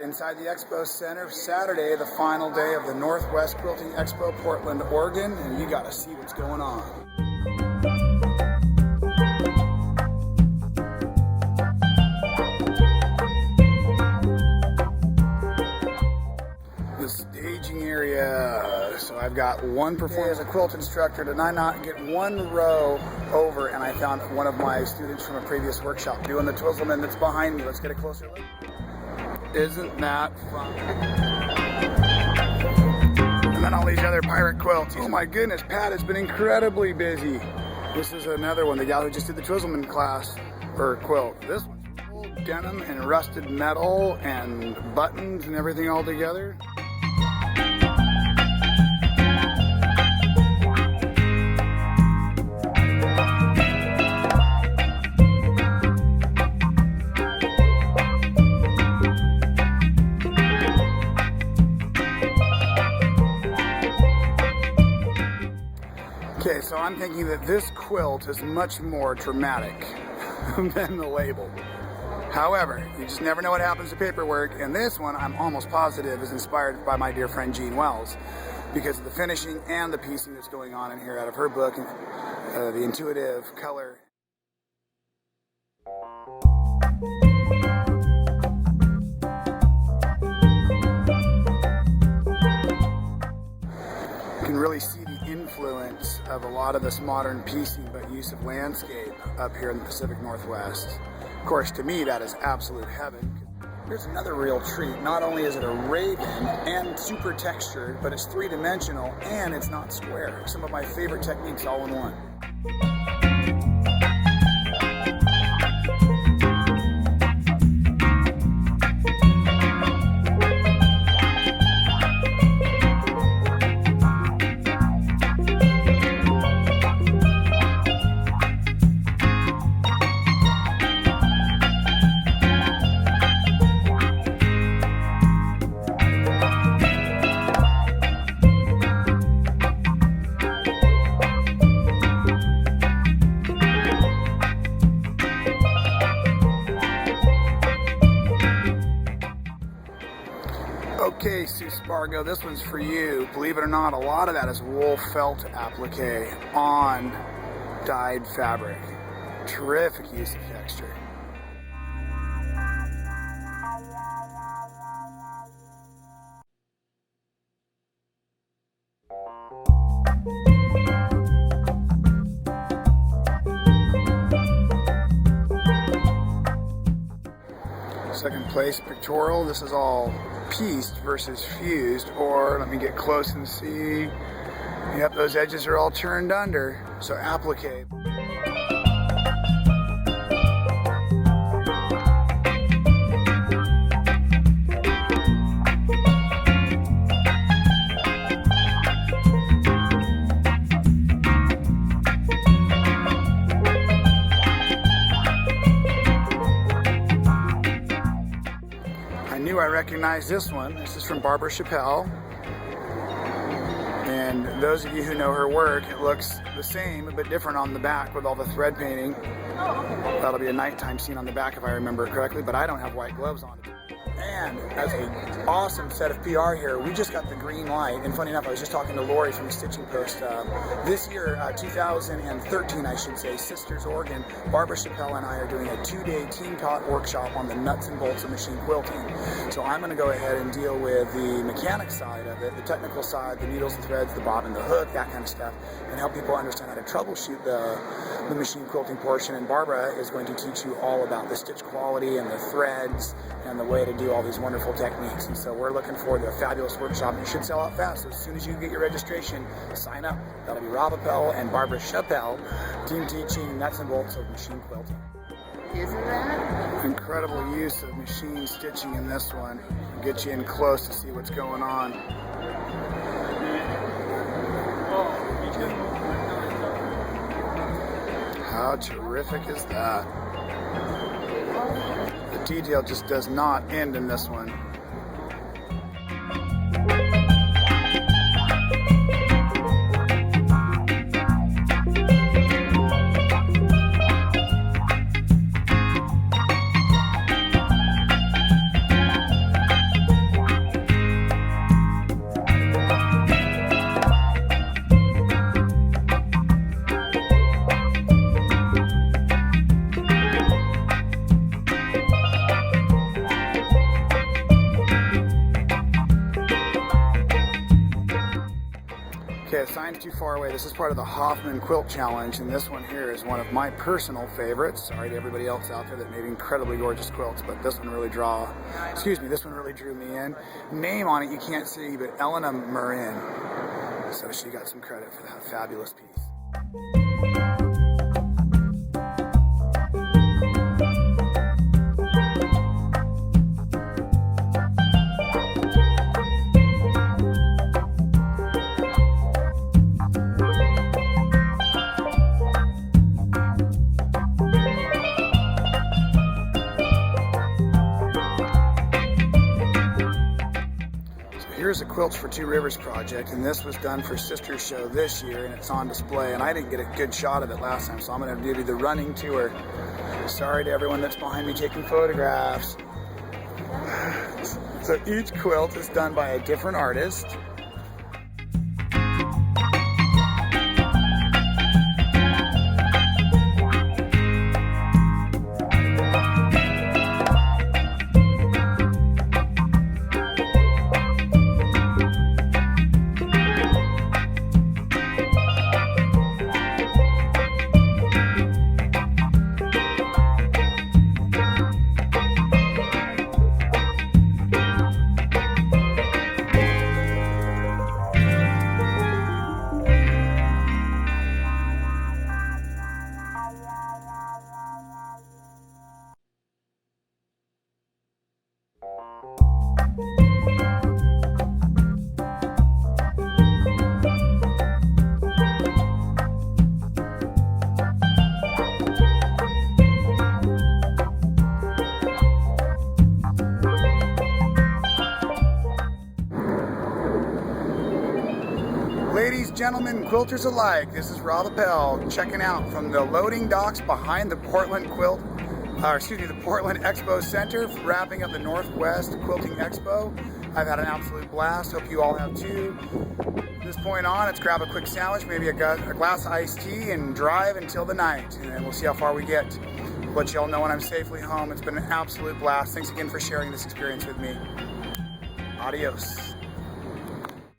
Inside the Expo Center, Saturday, the final day of the Northwest Quilting Expo, Portland, Oregon, and you gotta see what's going on. The staging area. So I've got one performance as a quilt instructor. Did I not get one row over, and I found one of my students from a previous workshop doing the Twizzleman that's behind me. Let's get a closer look. Isn't that fun? And then all these other pirate quilts. Oh my goodness, Pat has been incredibly busy. This is another one, the gal who just did the Twizzleman class, or quilt. This one's full denim and rusted metal and buttons and everything all together. Okay, so I'm thinking that this quilt is much more dramatic than the label. However, you just never know what happens to paperwork, and this one I'm almost positive is inspired by my dear friend Jean Wells because of the finishing and the piecing that's going on in here out of her book, the intuitive color. You can really see the influence of a lot of this modern piecing but use of landscape up here in the Pacific Northwest. Of course, to me that is absolute heaven. Here's another real treat. Not only is it a raven and super textured, but it's three-dimensional and it's not square. Some of my favorite techniques all in one. Okay, Sue Spargo, this one's for you. Believe it or not, a lot of that is wool felt applique on dyed fabric. Terrific use of texture. Second place pictorial. This is all pieced versus fused, or let me get close and see. Yep, those edges are all turned under, so applique. I recognize this one. This is from Barbara Chappelle. And those of you who know her work, it looks the same but different on the back with all the thread painting. That'll be a nighttime scene on the back if I remember correctly, but I don't have white gloves on. And as an awesome set of PR here, we just got the green light. And funny enough, I was just talking to Lori from the Stitching Post. This year, 2013, I should say, Sisters, Oregon, Barbara Chappelle and I are doing a 2-day team-taught workshop on the nuts and bolts of machine quilting. So I'm going to go ahead and deal with the mechanics side of it, the technical side, the needles, the threads, the bobbin, the hook, that kind of stuff, and help people understand how to troubleshoot the machine quilting portion. And Barbara is going to teach you all about the stitch quality and the threads and the way to do all these wonderful techniques. And so we're looking forward to a fabulous workshop. It should sell out fast, so as soon as you get your registration, sign up. That'll be Rob Appel and Barbara Chappelle, team teaching nuts and bolts of machine quilting. Isn't that? Incredible use of machine stitching in this one. Get you in close to see what's going on. How terrific is that? The detail just does not end in this one. the sign's too far away. This is part of the Hoffman Quilt Challenge, and this one here is one of my personal favorites. Sorry to everybody else out there that made incredibly gorgeous quilts, but this one really this one really drew me in. Name on it you can't see, but Elena Marin. So she got some credit for that fabulous piece. Here's a Quilts for Two Rivers project, and this was done for Sister's Show this year, and it's on display, and I didn't get a good shot of it last time, so I'm going to give you the running tour. Sorry to everyone that's behind me taking photographs. So each quilt is done by a different artist. Ladies, gentlemen, quilters alike, this is Rob Appel checking out from the loading docks behind the Portland the Portland Expo Center, wrapping up the Northwest Quilting Expo. I've had an absolute blast, hope you all have too. From this point on, let's grab a quick sandwich, maybe a glass of iced tea, and drive until the night, and then we'll see how far we get. Let y'all know when I'm safely home. It's been an absolute blast. Thanks again for sharing this experience with me. Adios.